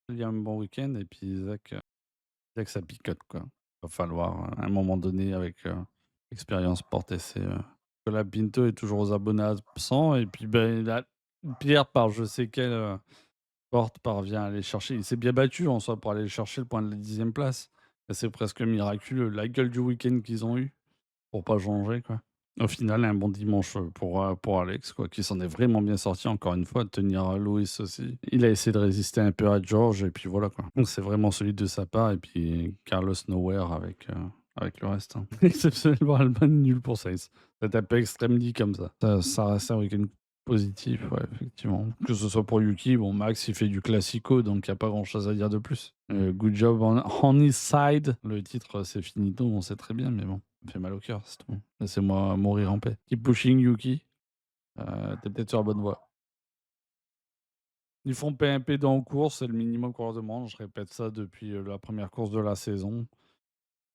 Il y a un bon week-end et puis Isaac ça picote, quoi. Va falloir, à un moment donné avec, l'expérience porter que la Pinto est toujours aux abonnés absents et puis, ben, la Pierre par je sais quelle, porte parvient à aller chercher il s'est bien battu en soi pour aller chercher le point de la 10e place et c'est presque miraculeux. La gueule du week-end qu'ils ont eu pour pas changer, quoi. Au final, un bon dimanche, pour Alex, quoi, qui s'en est vraiment bien sorti encore une fois, de tenir, Lewis aussi. Il a essayé de résister un peu à George et puis voilà, quoi. Donc c'est vraiment solide de sa part et puis Carlos Nowhere avec le reste, hein. Exceptionnellement Albon, nul pour Sainz. C'est un peu extrême dit comme ça. Ça reste un week-end positif, ouais, effectivement. Que ce soit pour Yuki, bon, Max, il fait du classico, donc il y a pas grand-chose à dire de plus. Good job on his side. Le titre, c'est finito, on sait très bien, mais bon, ça me fait mal au cœur, c'est tout. Laissez-moi mourir en paix. Keep pushing Yuki, tu peut-être sur la bonne voie. Ils font P1, P2 en course, c'est le minimum qu'on leur demande. Je répète ça depuis, la première course de la saison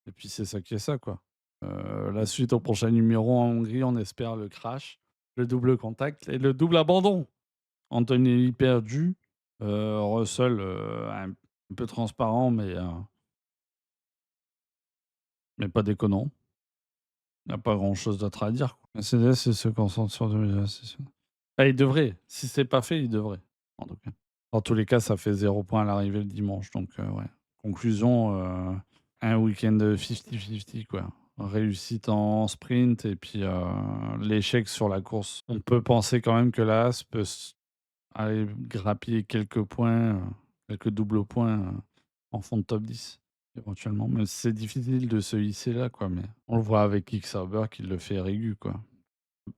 et puis c'est ça qui est ça, quoi. La suite au prochain numéro en Hongrie, on espère le crash, le double contact et le double abandon. Antonelli perdu, Russell, un peu transparent mais pas déconnant. Il y a pas grand-chose d'autre à dire, quoi. Mercedes, il se concentre sur 2026. Ah, il devrait. Si c'est pas fait, il devrait, en tout cas. Dans tous les cas, ça fait 0 point à l'arrivée le dimanche, donc ouais. Conclusion, un week-end, 50-50, quoi. Réussite en sprint et puis, l'échec sur la course. On peut penser quand même que la Haas peut aller grappiller quelques points, quelques doubles points, en fond de top 10 éventuellement. Mais c'est difficile de se hisser là, quoi, mais on le voit avec Kick Sauber qui le fait régu, quoi.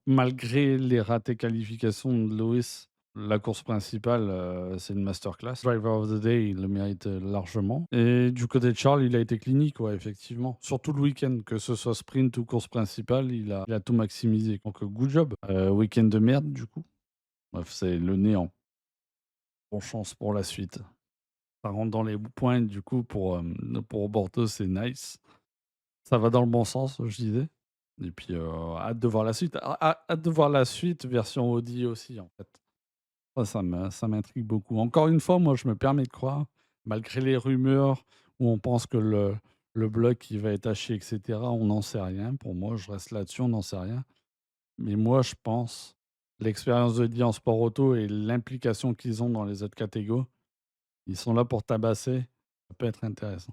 Malgré les ratées qualifications de Lewis, la course principale, c'est une masterclass. Driver of the Day, il le mérite, largement et du côté de Charles, il a été clinique, ouais, effectivement. Surtout le week-end, que ce soit sprint ou course principale, il a tout maximisé. Donc, good job. Week-end de merde, du coup. Bref, c'est le néant. Bonne chance pour la suite. Ça rentre dans les points du coup pour Bordeaux, c'est nice. Ça va dans le bon sens, je disais et puis, hâte de voir la suite. Hâte de voir la suite version Audi aussi, en fait. Ça m'intrigue beaucoup. Encore une fois, moi, je me permets de croire, malgré les rumeurs où on pense que le bloc, il va être haché et cetera, on n'en sait rien. Pour moi, je reste là-dessus, on n'en sait rien. Mais moi, je pense, l'expérience d'Audi en sport auto et l'implication qu'ils ont dans les autres catégories, ils sont là pour tabasser, ça peut être intéressant.